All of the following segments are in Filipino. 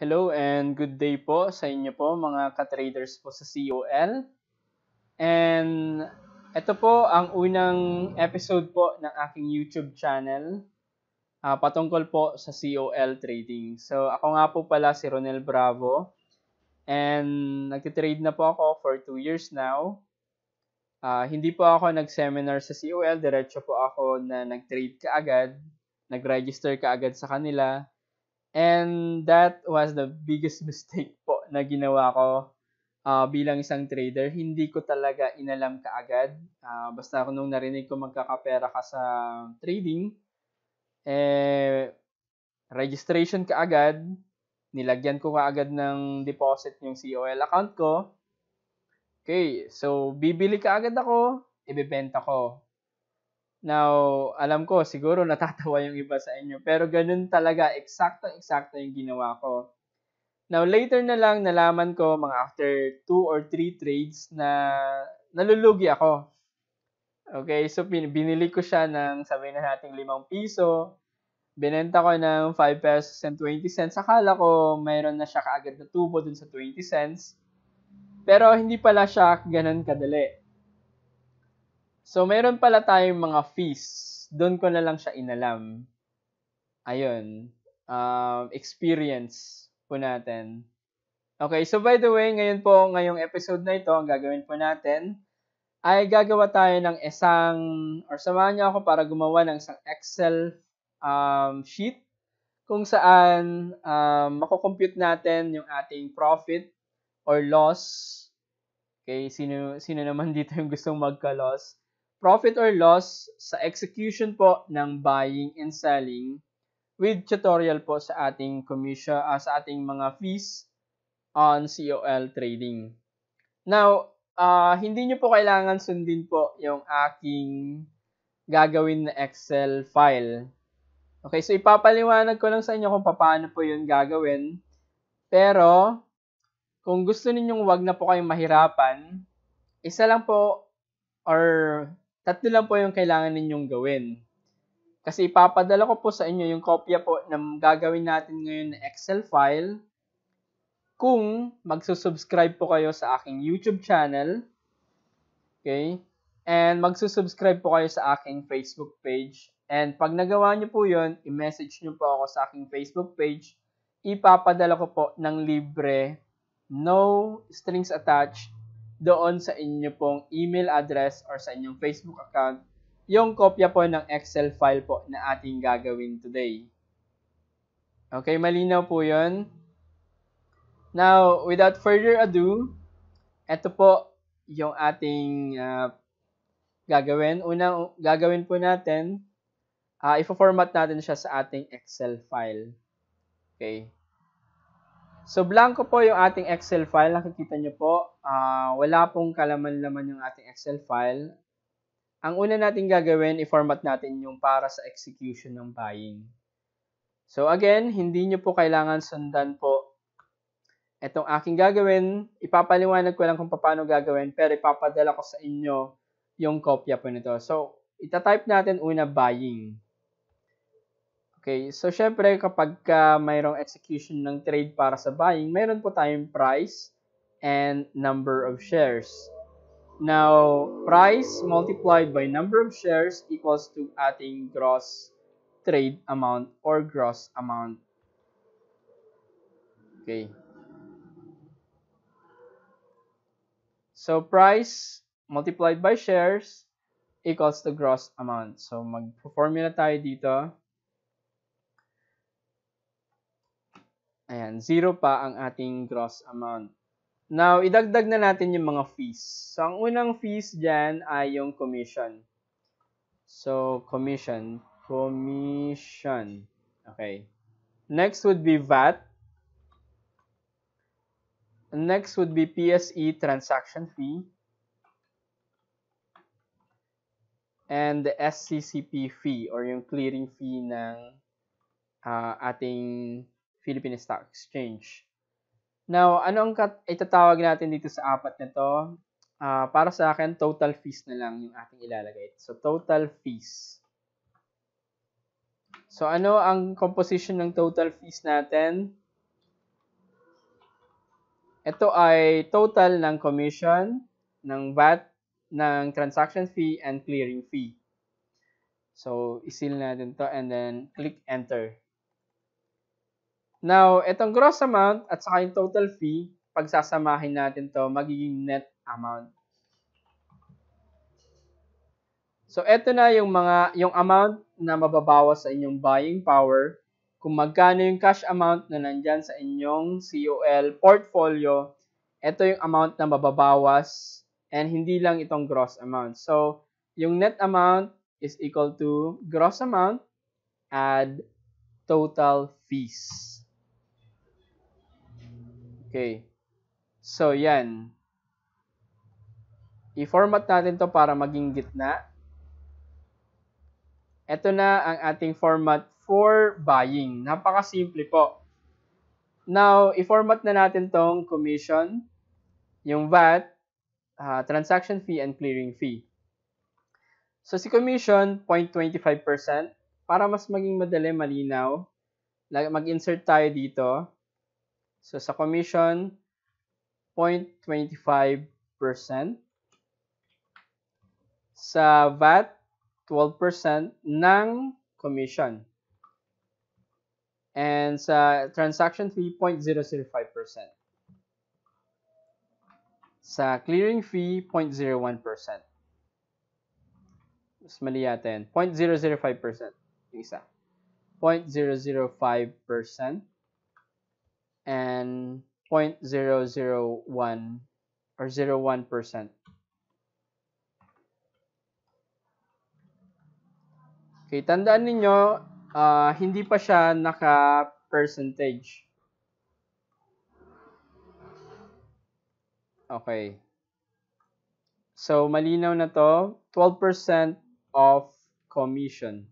Hello and good day po sa inyo po mga ka-traders po sa COL. And ito po ang unang episode po ng aking YouTube channel patungkol po sa COL trading. So ako nga po pala si Ronel Bravo and nagtitrade na po ako for 2 years now. Hindi po ako nag-seminar sa COL, diretso po ako na nag-trade kaagad, nag-register kaagad sa kanila. And that was the biggest mistake po na ginawa ko bilang isang trader. Hindi ko talaga inalam kaagad. Basta nung narinig ko magkakapera ka sa trading, registration kaagad, nilagyan ko kaagad ng deposit yung COL account ko. Okay, so bibili kaagad ako, ibebenta ko. Now, alam ko, siguro natatawa yung iba sa inyo, pero ganun talaga, eksakto yung ginawa ko. Now, later na lang nalaman ko, mga after 2 or 3 trades, na nalulugi ako. Okay, so binili ko siya ng, sabihin na natin, 5 piso. Binenta ko ng 5 pesos and 20 cents. Akala ko mayroon na siya kaagad na tubo dun sa 20 cents. Pero hindi pala siya ganun kadali. So, meron pala tayong mga fees. Doon ko na lang siya inalam. Ayun. Experience po natin. Okay, so by the way, ngayong episode na ito, ang gagawin po natin ay gagawa tayo ng samahan niyo ako para gumawa ng isang Excel sheet kung saan makocompute natin yung ating profit or loss. Okay, sino naman dito yung gustong magka-loss? Profit or loss sa execution po ng buying and selling with tutorial po sa ating commission, sa ating mga fees on COL trading. Now, hindi nyo po kailangan sundin po yung aking gagawin na Excel file. Okay, so ipapaliwanag ko lang sa inyo kung paano po yun gagawin. Pero, kung gusto ninyong wag na po kayong mahirapan, isa lang po or tatlo lang po yung kailangan ninyong gawin. Kasi ipapadala ko po sa inyo yung kopya po ng gagawin natin ngayon na Excel file kung magsusubscribe po kayo sa aking YouTube channel. Okay? And magsusubscribe po kayo sa aking Facebook page. And pag nagawa nyo po yun, i-message nyo po ako sa aking Facebook page. Ipapadala ko po ng libre, no strings attached, doon sa inyo pong email address or sa inyong Facebook account yung kopya po ng Excel file po na ating gagawin today. Okay, malinaw po yun. Now, without further ado, ito po yung ating gagawin. Unang gagawin po natin, i-format natin siya sa ating Excel file. Okay. So, blanco po yung ating Excel file. Nakikita nyo po, wala pong kalaman-laman yung ating Excel file. Ang una natin gagawin, i-format natin yung para sa execution ng buying. So, again, hindi nyo po kailangan sundan po itong aking gagawin. Ipapaliwanag ko lang kung paano gagawin, pero ipapadala ko sa inyo yung kopya po nito. So, itatype natin una buying. Okay, so syempre kapag mayroong execution ng trade para sa buying, mayroon po tayong price and number of shares. Now, price multiplied by number of shares equals to ating gross trade amount or gross amount. Okay. So, price multiplied by shares equals to gross amount. So, mag-formula tayo dito. Ayan, 0 pa ang ating gross amount. Now, idagdag na natin yung mga fees. So, ang unang fees dyan ay yung commission. So, commission. Okay. Next would be VAT. Next would be PSE transaction fee. And the SCCP fee or yung clearing fee ng ating Philippine Stock Exchange. Now, ano ang itatawag natin dito sa apat na to? Para sa akin, total fees na lang yung ating ilalagay. So, total fees. So, ano ang composition ng total fees natin? Ito ay total ng commission, ng VAT, ng transaction fee, and clearing fee. So, isil natin to and then click enter. Now, itong gross amount at saka yung total fee, pagsasamahin natin to, magiging net amount. So, ito na yung amount na mababawas sa inyong buying power. Kung magkano yung cash amount na nandyan sa inyong COL portfolio, ito yung amount na mababawas and hindi lang itong gross amount. So, yung net amount is equal to gross amount add total fees. Okay. So, yan. I-format natin to para maging gitna. Ito na ang ating format for buying. Napakasimple po. Now, i-format na natin tong commission, yung VAT, transaction fee, and clearing fee. So, si commission, 0.25%. Para mas maging madali, malinaw, mag-insert tayo dito. So, sa commission, 0.25%. Sa VAT, 12% ng commission. And sa transaction fee, 0.005%. Sa clearing fee, 0.01%. Mas mali yata yan. 0.005%. Yung isa. 0.005%. And 0.001 or 0.01%. Okay, tandaan ninyo, hindi pa siya naka-percentage. Okay. So, malinaw na to. 12% of commission.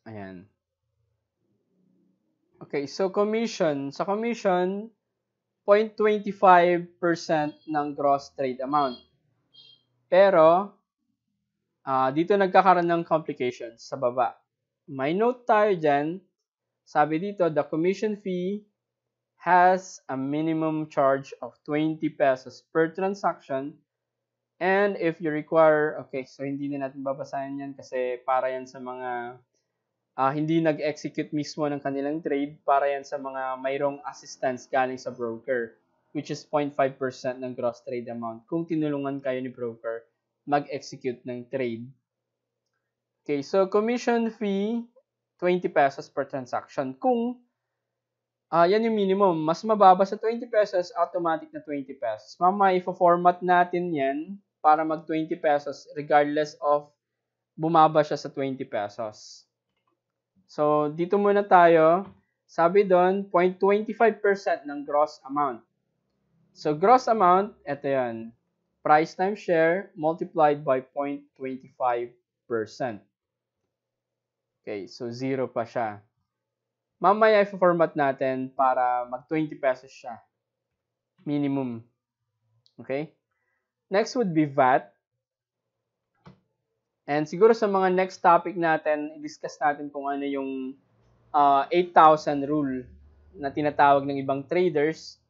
Ayan. Okay, so commission. Sa commission, 0.25% ng gross trade amount. Pero, dito nagkakaroon ng complications sa baba. May note tayo dyan. Sabi dito, the commission fee has a minimum charge of 20 pesos per transaction. And if you require, okay, so hindi na natin babasahin yan kasi para yan sa mga hindi nag-execute mismo ng kanilang trade, para yan sa mga mayroong assistance galing sa broker, which is 0.5% ng gross trade amount kung tinulungan kayo ni broker mag-execute ng trade. Okay, so commission fee, 20 pesos per transaction. Kung yan yung minimum, mas mababa sa 20 pesos, automatic na 20 pesos. Mamaya, i-format natin yan para mag 20 pesos regardless of bumaba siya sa 20 pesos. So, dito muna tayo. Sabi doon, 0.25% ng gross amount. So, gross amount, ito yan. Price times share multiplied by 0.25%. Okay, so 0 pa siya. Mamaya i-format natin para mag 20 pesos siya. Minimum. Okay? Next would be VAT. And siguro sa mga next topic natin, i-discuss natin kung ano yung 8,000 rule na tinatawag ng ibang traders.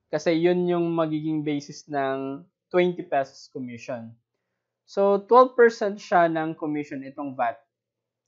Kasi yun yung magiging basis ng 20 pesos commission. So, 12% siya ng commission itong VAT.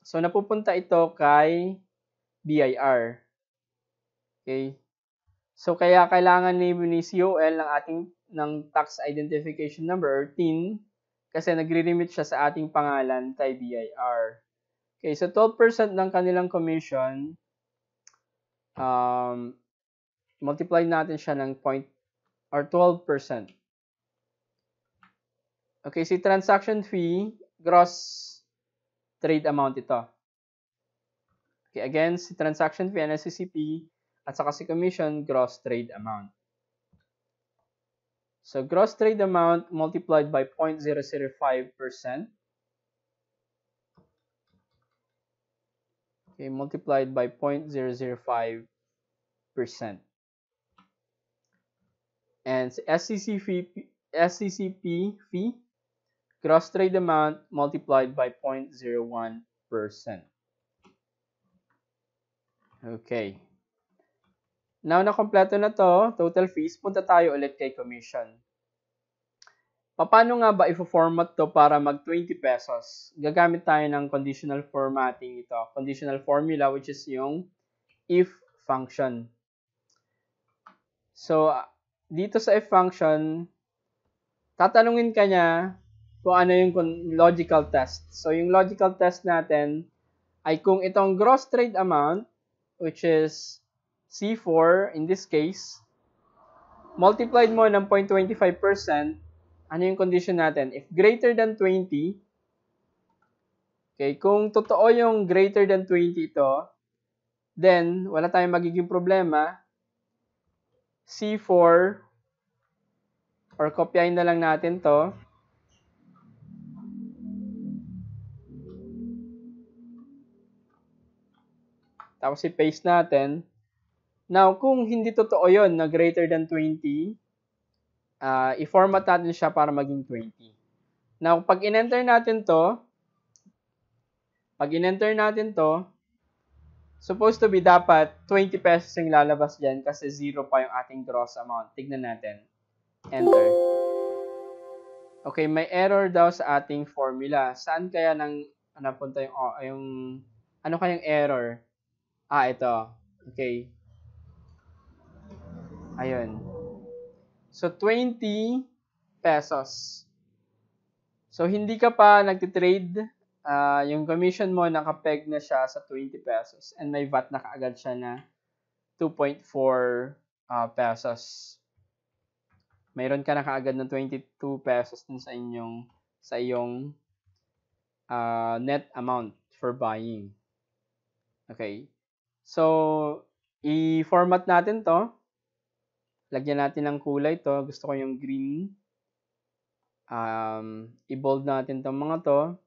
So, napupunta ito kay BIR. Okay? So, kaya kailangan ni COL ng tax identification number or TIN kasi nagre-remit siya sa ating pangalan kay BIR. Okay, so 12% ng kanilang commission, multiply natin siya ng 12%. Okay, si transaction fee, gross trade amount ito. Okay, again, si transaction fee, NSCCP, at saka si commission, gross trade amount. So, gross trade amount multiplied by 0.005%. Okay, multiplied by 0.005%. And SCCP fee, gross trade amount multiplied by 0.01%. Okay. Now na kompleto na to, total fees, punta tayo ulit kay commission. Paano nga ba i-format to para mag 20 pesos? Gagamit tayo ng conditional formatting ito, conditional formula, which is yung if function. So, dito sa if function, tatanungin ka niya kung ano yung logical test. So, yung logical test natin ay kung itong gross trade amount, which is C4 in this case, multiplied mo ng 0.25%, ano yung condition natin? If greater than 20, okay, kung totoo yung greater than 20 ito, then wala tayong magiging problema. C4, or kopyahin na lang natin to. Tapos i-paste natin. Now, kung hindi totoo yon na greater than 20, i-format natin siya para maging 20. Now, pag in-enter natin to, supposed to be dapat 20 pesos yung lalabas dyan kasi 0 pa yung ating gross amount. Tignan natin. Enter. Okay, may error daw sa ating formula. Saan kaya napunta yung ano kayang error? Ito. Okay. Ayun. So, 20 pesos. So, hindi ka pa nagtitrade. Yung commission mo, nakapeg na siya sa 20 pesos. And may VAT na kaagad siya na 2.4 pesos. Mayroon ka na kaagad ng 22 pesos dun sa iyong net amount for buying. Okay. So, i-format natin to. Lagyan natin ng kulay to. Gusto ko yung green. I-bold natin tong mga to.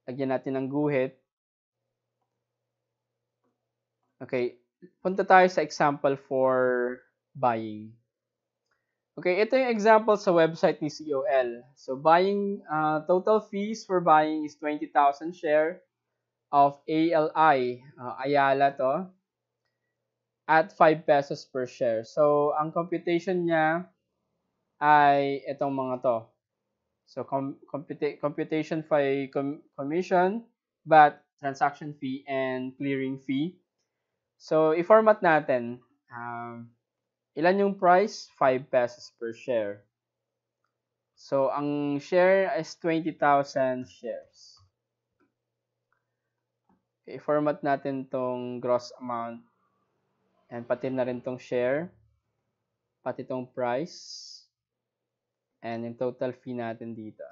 Lagyan natin ng guhit. Okay. Punta tayo sa example for buying. Okay, ito yung example sa website ni COL. So, buying, total fees for buying is 20,000 share of ALI. Ayala to. At 5 pesos per share. So, ang computation niya ay itong mga to. So, computation fee, commission, VAT, transaction fee, and clearing fee. So, i-format natin. Ilan yung price? 5 pesos per share. So, ang share is 20,000 shares. Okay, i-format natin tong gross amount. And pati na rin tong share. Pati tong price. And yung total fee natin dito.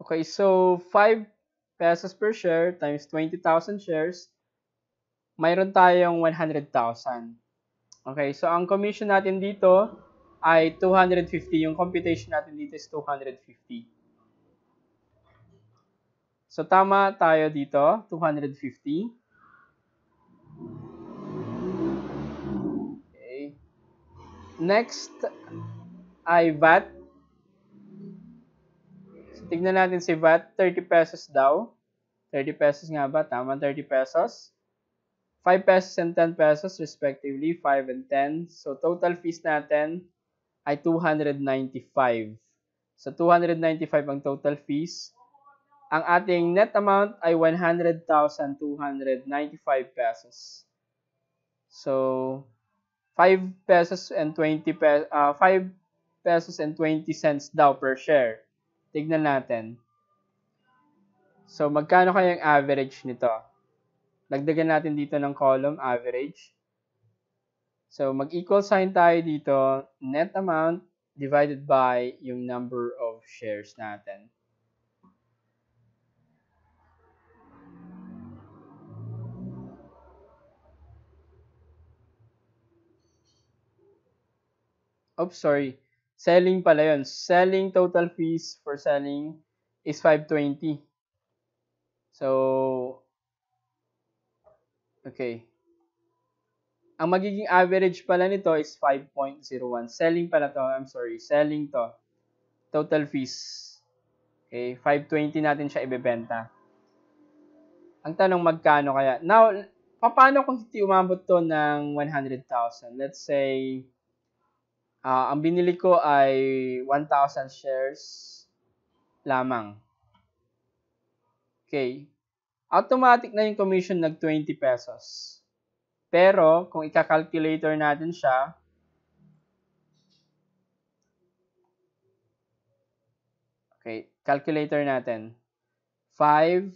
Okay, so 5 pesos per share times 20,000 shares, mayroon tayong 100,000. Okay, so ang commission natin dito ay 250. Yung computation natin dito is 250. So tama tayo dito, 250. Okay. Next ay VAT. So tignan natin si VAT, 30 pesos daw. 30 pesos nga ba? Tama, 30 pesos. 5 pesos and 10 pesos respectively, 5 and 10. So, total fees natin ay 295. So, 295 ang total fees. Ang ating net amount ay 100,295 pesos. So, 5 pesos and 20 pesos, 5 pesos and 20 cents daw per share. Tignan natin. So, magkano kaya yung average nito? Dagdagan natin dito ng column, average. So, mag-equal sign tayo dito, net amount divided by yung number of shares natin. Oops, sorry. Selling pala yun. Selling total fees for selling is 520. So, okay. Ang magiging average pala nito is 5.01. Selling pala to. I'm sorry. Selling to. Total fees. Okay. 520 natin siya ibebenta. Ang tanong, magkano kaya? Now, paano kung hindi umabot to ng 100,000? Let's say, ang binili ko ay 1,000 shares lamang. Okay. Automatic na yung commission nag 20 pesos. Pero, kung ika-calculator natin siya, okay, calculator natin. 5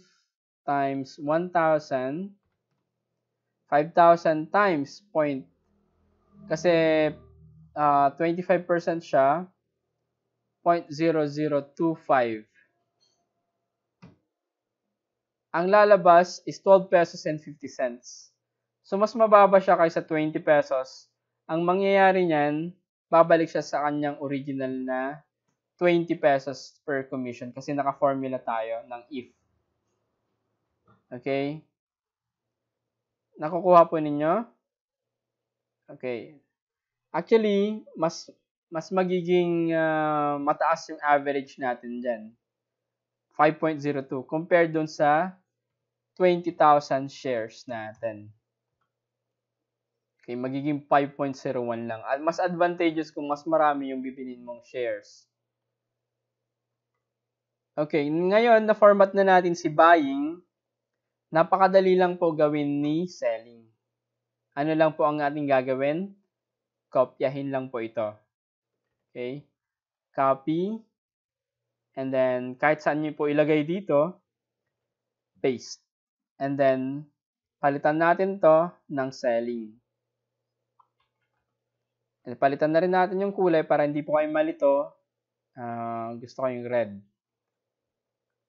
times 1,000, 5,000 times point. Kasi, 25% siya, 0.0025. Ang lalabas is 12 pesos and 50 cents. So, mas mababa siya kaysa 20 pesos. Ang mangyayari niyan, babalik siya sa kanyang original na 20 pesos per commission kasi naka-formula tayo ng if. Okay? Nakukuha po ninyo? Okay. Actually, mas magiging mataas yung average natin dyan. 5.02 compared dun sa 20,000 shares natin. Okay, magiging 5.01 lang. At mas advantageous kung mas marami yung bibilin mong shares. Okay, ngayon na-format na natin si buying. Napakadali lang po gawin ni selling. Ano lang po ang ating gagawin? Kopyahin lang po ito. Okay? Copy. And then, kahit saan nyo po ilagay dito, paste. And then, palitan natin to ng selling. And palitan na rin natin yung kulay para hindi po kayo malito. Gusto ko yung red.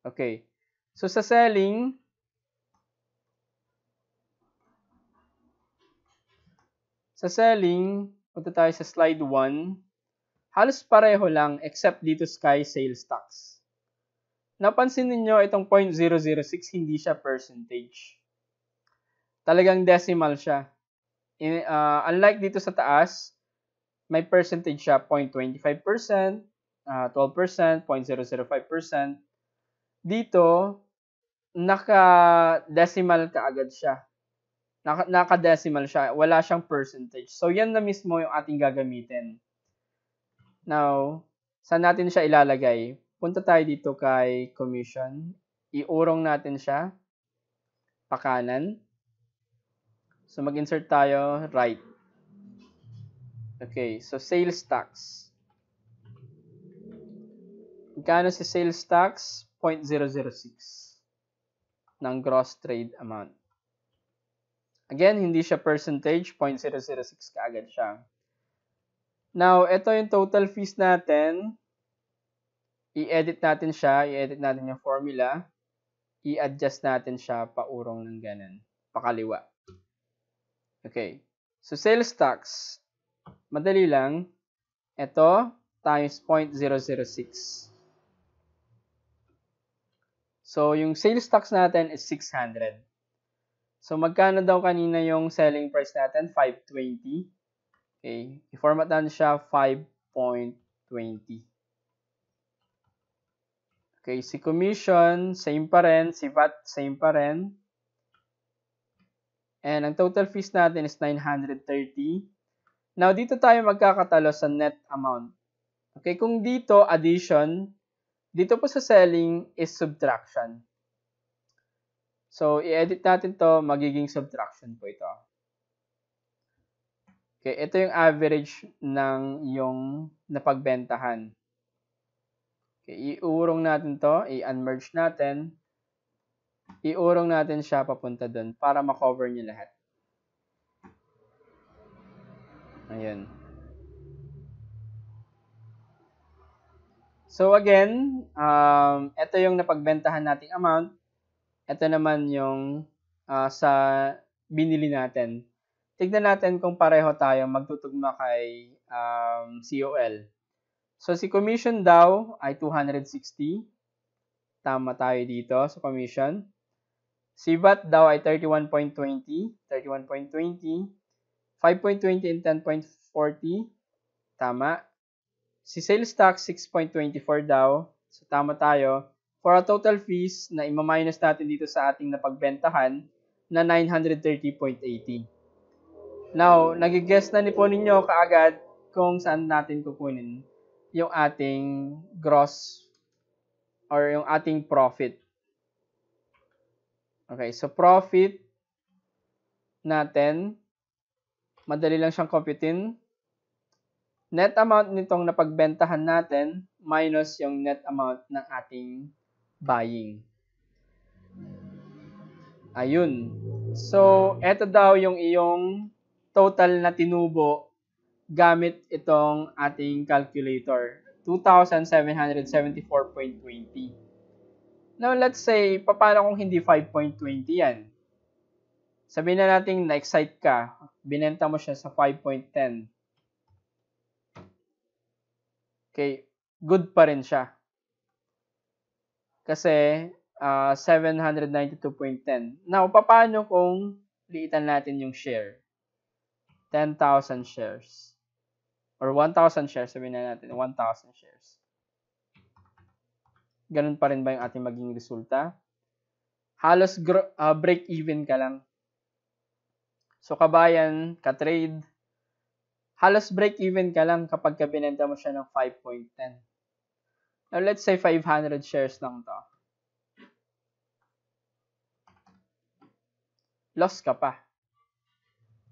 Okay. So, sa selling, punta tayo sa slide 1. Halos pareho lang except dito kay sales tax. Napansin niyo itong 0.006 hindi siya percentage. Talagang decimal siya. Unlike dito sa taas, may percentage siya 0.25%, 12%, 0.005%. Dito, naka-decimal kaagad siya. Naka-decimal siya. Wala siyang percentage. So, yan na mismo yung ating gagamitin. Now, saan natin siya ilalagay? Punta tayo dito kay commission. Iurong natin siya. Pakanan. So, mag-insert tayo right. Okay, so sales tax. Magkano si sales tax? 0.006 ng gross trade amount. Again, hindi siya percentage, 0.006 kaagad siya. Now, ito yung total fees natin. I-edit natin siya, i-edit natin yung formula. I-adjust natin siya paurong ng ganun, pakaliwa. Okay, so sales tax. Madali lang. Ito times 0.006. So, yung sales tax natin is 600. So, magkano daw kanina yung selling price natin? 520. Okay. I-format natin siya 5.20. Okay. Si commission, same pa rin. Si VAT, same pa rin. And ang total fees natin is 930. Now, dito tayo magkakatalo sa net amount. Okay. Kung dito, addition, dito po sa selling is subtraction. So, i-edit natin to, magiging subtraction po ito. Okay, ito yung average ng yung napagbentahan. Okay, iurong natin to, i-unmerge natin. Iurong natin siya papunta dun para ma-cover niyo lahat. Ayun. So again, ito yung napagbentahan nating amount. Ito naman yung sa binili natin. Tignan natin kung pareho tayo magtutugma kay COL. So si commission daw ay 260. Tama tayo dito sa commission. Si VAT daw ay 31.20. 31.20. 5.20 and 10.40. Tama. Si sales tax, 6.24 daw. So, tama tayo. For a total fees na ima-minus natin dito sa ating napagbentahan na 930.80. Now, nag-guess na po ninyo kaagad kung saan natin kukunin yung ating gross or yung ating profit. Okay, so profit natin, madali lang siyang computein. Net amount nitong napagbentahan natin minus yung net amount ng ating buying. Ayun. So, eto daw yung iyong total na tinubo gamit itong ating calculator. 2,774.20. Now, let's say, paano kung hindi 5.20 yan? Sabihin na natin na-excite ka. Binenta mo siya sa 5.10. Okay, good pa rin siya. Kasi, 792.10. Now, paano kung liitan natin yung share? 10,000 shares. Or 1,000 shares, sabihin na natin, 1,000 shares. Ganun pa rin ba yung ating maging resulta? Halos break-even ka lang. So, kabayan, ka-trade, halos break-even ka lang kapag binenta mo siya ng 5.10. Now, let's say 500 shares lang to. Loss ka pa.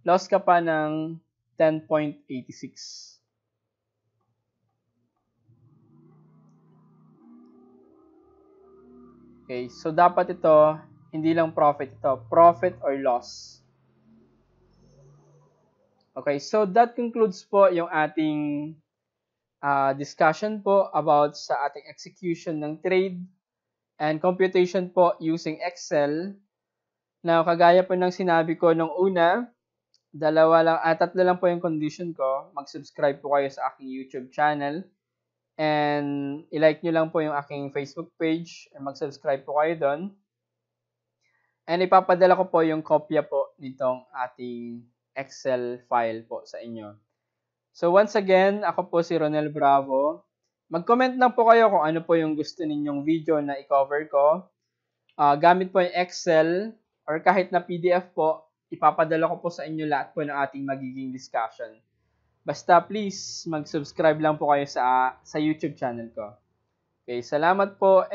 Loss ka pa ng 10.86. Okay, so dapat ito, hindi lang profit ito, profit or loss. Okay, so that concludes po yung ating discussion po about sa ating execution ng trade and computation po using Excel. Now, kagaya po ng sinabi ko nung una, tatlo lang po yung condition ko. Mag-subscribe po kayo sa aking YouTube channel. And i-like nyo lang po yung aking Facebook page. And mag-subscribe po kayo doon. And ipapadala ko po yung kopya po nitong ating Excel file po sa inyo. So once again, ako po si Ronel Bravo. Mag-comment lang po kayo kung ano po yung gusto ninyong video na i-cover ko. Gamit po yung Excel or kahit na PDF po, ipapadala ko po sa inyo lahat po ng ating magiging discussion. Basta please, mag-subscribe lang po kayo sa YouTube channel ko. Okay, salamat po.